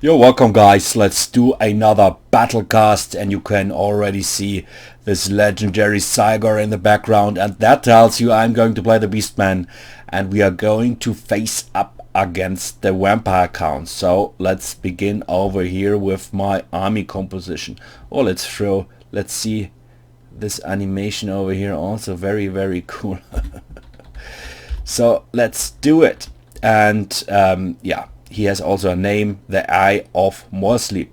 You're welcome, guys. Let's do another battle cast, and you can already see this legendary Cygor in the background, and that tells you I'm going to play the Beastmen, and we are going to face up against the vampire count. So let's begin over here with my army composition. Oh, let's see this animation over here, also very cool. So let's do it. And yeah, he has also a name, the Eye of Morsleep,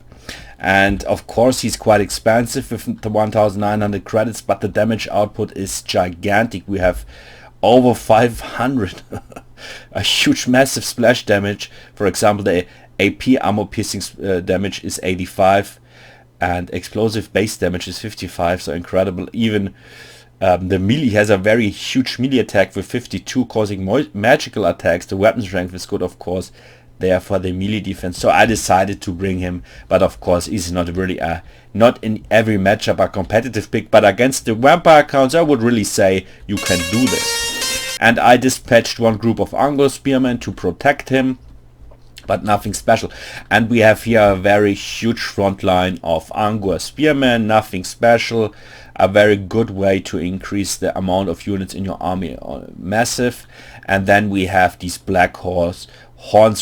and of course he's quite expensive with the 1900 credits, but the damage output is gigantic. We have over 500 a huge massive splash damage. For example, the AP armor piercing damage is 85 and explosive base damage is 55, so incredible. Even the melee has a very huge melee attack with 52, causing magical attacks. The weapon strength is good, of course, there for the melee defense. So I decided to bring him, but of course he's not really not in every matchup a competitive pick, but against the vampire counts I would really say you can do this. And I dispatched one group of Anglo spearmen to protect him, but nothing special. And we have here a very huge front line of Anglo spearmen, nothing special. A very good way to increase the amount of units in your army, massive. And then we have these black horns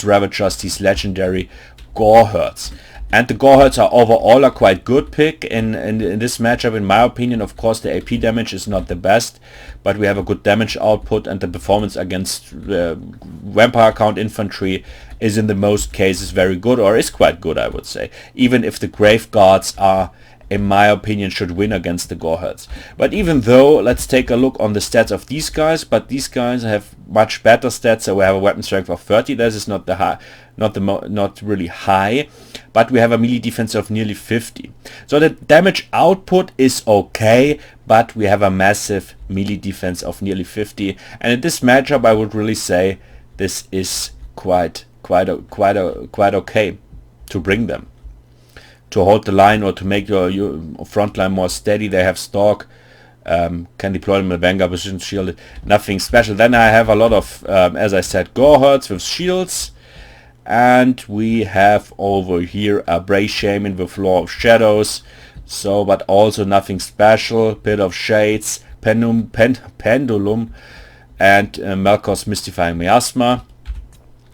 ravagers, these legendary Goreherds. And the Goreherds are overall a quite good pick in this matchup, in my opinion. Of course, the AP damage is not the best, but we have a good damage output, and the performance against vampire count infantry is in the most cases very good, or is quite good, I would say. Even if the Grave Guards are, in my opinion, should win against the Goreherds. But even though, let's take a look on the stats of these guys. But these guys have much better stats. So we have a weapon strength of 30. This is not the high, not really high, but we have a melee defense of nearly 50. So the damage output is okay, but we have a massive melee defense of nearly 50. And in this matchup, I would really say this is quite okay to bring them, to hold the line or to make your front line more steady. They have stalk, can deploy them in Vanguard position, shielded, nothing special. Then I have a lot of, as I said, Goreherds with shields, and we have over here a Bray Shaman with Law of Shadows, so but also nothing special. Pit of Shades, Pendulum, and Melkor's Mystifying Miasma.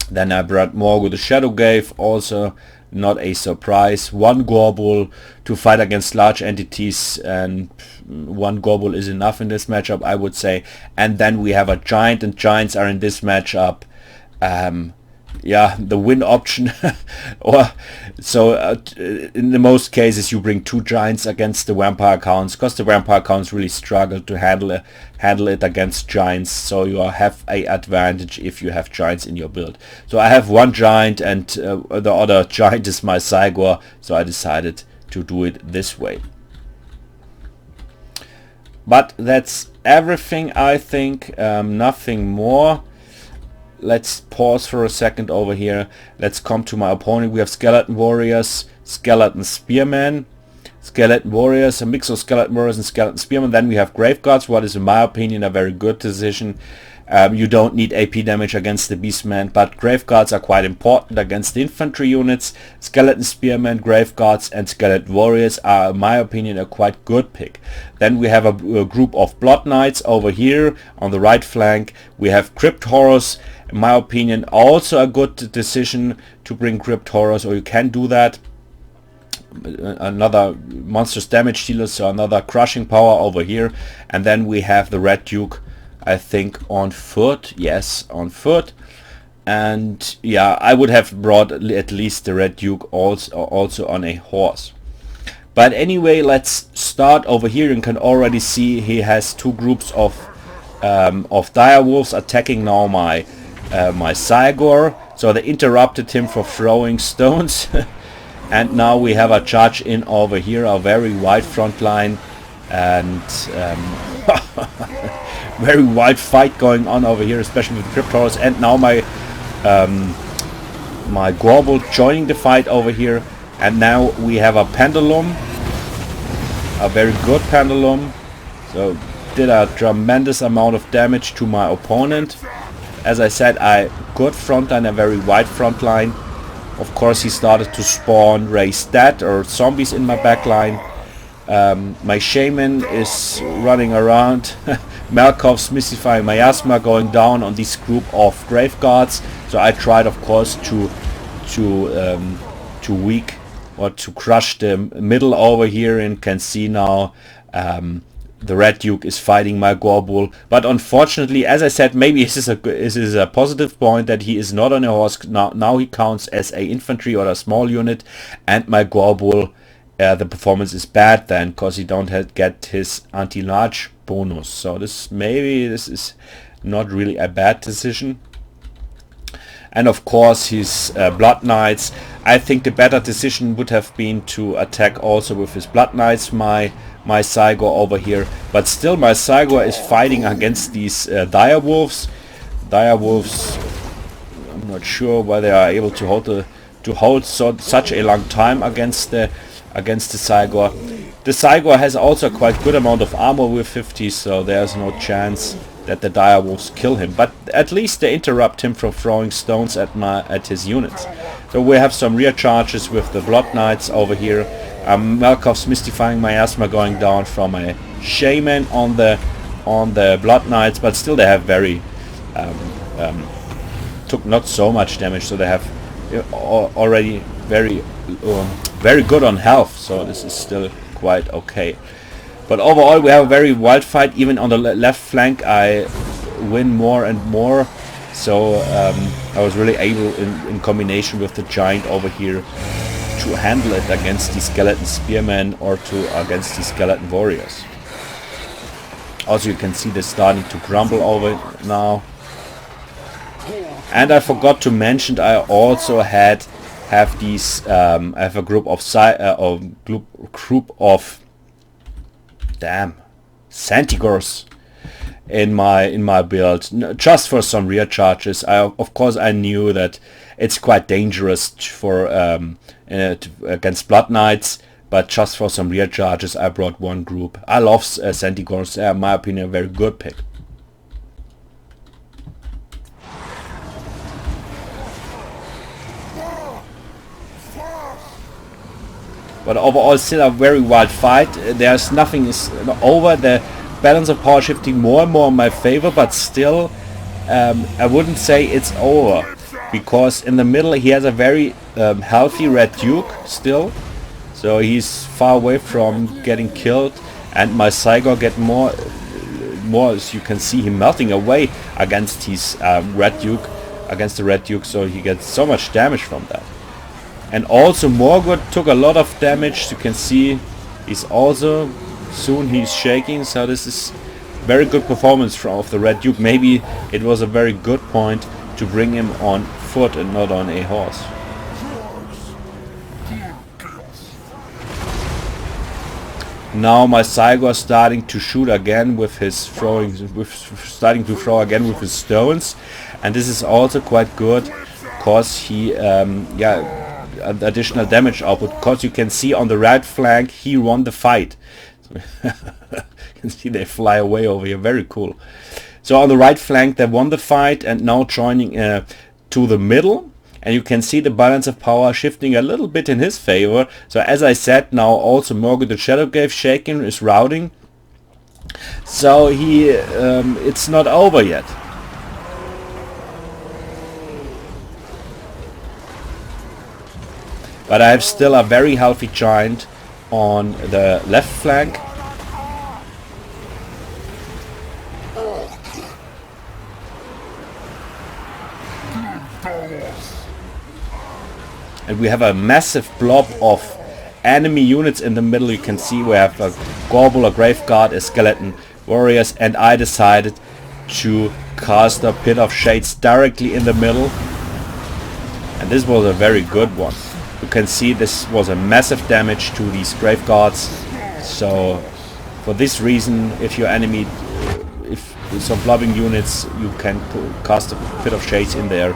Then I brought Morgo the Shadow Gave, also not a surprise. One Gorbul to fight against large entities, and one Gorbul is enough in this matchup, I would say. And then we have a Giant, and Giants are in this matchup yeah, the win option. Or so in the most cases you bring two Giants against the vampire counts, because the vampire counts really struggle to handle it against Giants, so you have a advantage if you have Giants in your build. So I have one Giant, and the other Giant is my Cygor, so I decided to do it this way. But that's everything, I think. Nothing more. Let's pause for a second over here. Let's come to my opponent. We have Skeleton Warriors, Skeleton Spearmen, Skeleton Warriors, a mix of Skeleton Warriors and Skeleton Spearmen. Then we have Grave Guards, what is in my opinion a very good decision. You don't need AP damage against the Beastmen, but Grave Guards are quite important against the infantry units. Skeleton Spearmen, Grave Guards and Skeleton Warriors are, in my opinion, a quite good pick. Then we have a group of Blood Knights over here on the right flank. We have Crypt Horrors. In my opinion, also a good decision to bring Crypt Horrors, or you can do that. Another monstrous damage dealer, so another crushing power over here. And then we have the Red Duke, I think, on foot. Yes, on foot. And yeah, I would have brought at least the Red Duke also on a horse. But anyway, let's start over here. You can already see he has two groups of direwolves attacking now my Cygor. So they interrupted him for throwing stones. And now we have a charge in over here, a very wide front line, and very wide fight going on over here, especially with the Crypt Horrors. And now my Gorbul joining the fight over here. And now we have a Pendulum, a very good Pendulum. So did a tremendous amount of damage to my opponent. As I said, I good front line, a very wide front line. Of course, he started to spawn raised dead or zombies in my backline. My shaman is running around. Malkov's mystifying miasma going down on this group of grave guards. So I tried, of course, to weak or to crush the middle over here, and can see now the Red Duke is fighting my Gorbul. But unfortunately, as I said, maybe this is a positive point that he is not on a horse. Now he counts as a infantry or a small unit, and my Gorbul, the performance is bad then, because he don't get his anti-large bonus. So this is not really a bad decision. And of course his Blood Knights. I think the better decision would have been to attack also with his Blood Knights my Cygor over here. But still my Cygor is fighting against these Dire Wolves. Dire Wolves, I'm not sure why they are able to hold such a long time against the Cygor. The Cygor has also quite good amount of armor with 50, so there's no chance that the Dire Wolves kill him. But at least they interrupt him from throwing stones at his units. So we have some rear charges with the Blood Knights over here. Malkov's mystifying miasma going down from a shaman on the Blood Knights, but still they have took not so much damage, so they have already very good on health, so this is still quite okay. But overall we have a very wild fight. Even on the left flank I win more and more, so I was really able in combination with the giant over here to handle it against the skeleton spearmen or against the skeleton warriors. Also you can see they're starting to crumble over now. And I forgot to mention, I also have these I have a group of Santigors in my build, just for some rear charges. Of course I knew that it's quite dangerous for against Blood Knights, but just for some rear charges I brought one group. I love Santigors, in my opinion a very good pick. But overall still a very wild fight. There's nothing is over. The balance of power shifting more and more in my favor, but still I wouldn't say it's over, because in the middle he has a very healthy Red Duke still, so he's far away from getting killed, and my Cygor get more as you can see him melting away against his Red Duke, so he gets so much damage from that. And also Morgoth took a lot of damage. You can see he's shaking, so this is very good performance of the Red Duke. Maybe it was a very good point to bring him on foot and not on a horse. Now my Cygor starting to shoot again with his starting to throw again with his stones, and this is also quite good because he additional damage output, because you can see on the right flank he won the fight. So you can see they fly away over here, very cool. So on the right flank they won the fight, and now joining to the middle, and you can see the balance of power shifting a little bit in his favor. So as I said, now also Morgoth the Shadowgrave Shaken is routing, so he it's not over yet. But I have still a very healthy giant on the left flank. And we have a massive blob of enemy units in the middle. You can see we have a Gorbul, a Graveguard, a Skeleton Warriors, and I decided to cast a Pit of Shades directly in the middle. And this was a very good one. You can see this was a massive damage to these Graveguards. So for this reason, if your enemy, if some blobbing units, you can cast a Pit of Shades in there,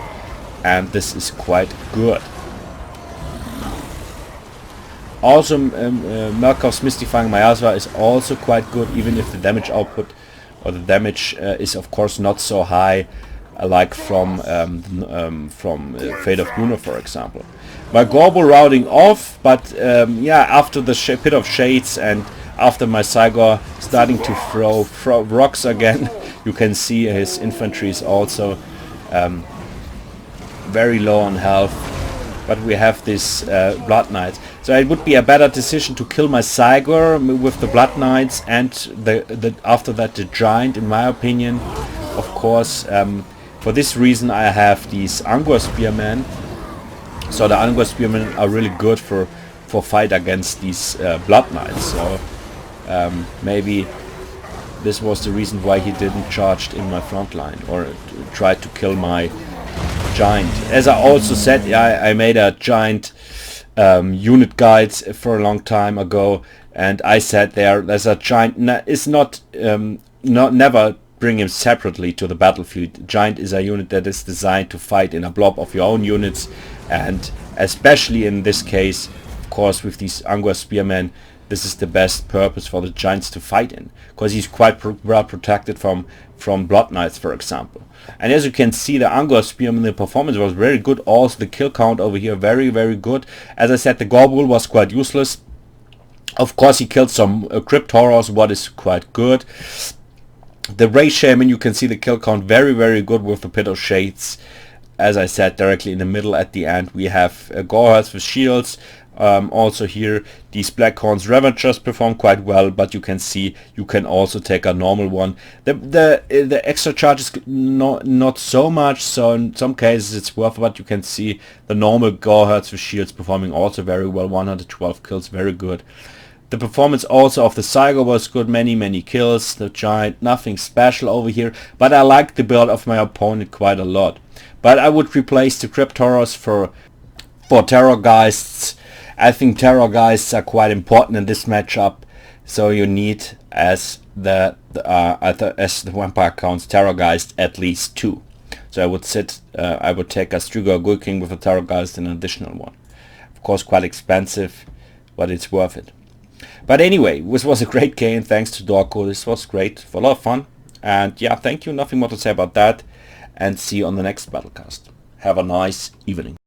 and this is quite good. Also Malkov's mystifying miasma is also quite good, even if the damage output or the damage is of course not so high like from Fate of Luna, for example. my Gorble routing off, but yeah, after the Pit of Shades and after my Cygor starting to throw rocks again, you can see his infantry is also very low on health. But we have this Blood Knights. So it would be a better decision to kill my Cygor with the Blood Knights and after that the Giant, in my opinion. Of course, for this reason I have these Angor Spearmen. So the Angor Spearmen are really good for fight against these Blood Knights. So maybe this was the reason why he didn't charge in my front line or tried to kill my Giant. As I also said, I made a Giant unit guide for a long time ago, and I said there's a Giant is never bring him separately to the battlefield. Giant is a unit that is designed to fight in a blob of your own units, and especially in this case, of course, with these Angor Spearmen, this is the best purpose for the Giants to fight in, because he's quite well protected from Blood Knights, for example. And as you can see, the Angor Spearman, the performance was very good. Also the kill count over here, very, very good. As I said, the Gorble was quite useless. Of course, he killed some Crypt Horrors, what is quite good. The Ray Shaman, you can see the kill count, very, very good with the Pit of Shades. As I said, directly in the middle at the end, we have Gorehearts with shields. Also here, these Blackhorns Ravagers perform quite well, but you can see you can also take a normal one. The extra charge is not so much, so in some cases it's worth it, but you can see the normal Gorehearts with shields performing also very well, 112 kills, very good. The performance also of the Cygor was good, many kills. The Giant, nothing special over here, but I like the build of my opponent quite a lot. But I would replace the Crypt Horrors for Terrorgeists. I think Terrorgeists are quite important in this matchup, so you need, as the vampire counts, Terrorgeist at least 2. So I would take a Strigor Ghoul King with a Terrorgeist and an additional one. Of course, quite expensive, but it's worth it. But anyway, this was a great game. Thanks to Dorko. This was great, for a lot of fun. And yeah, thank you. Nothing more to say about that. And see you on the next Battlecast. Have a nice evening.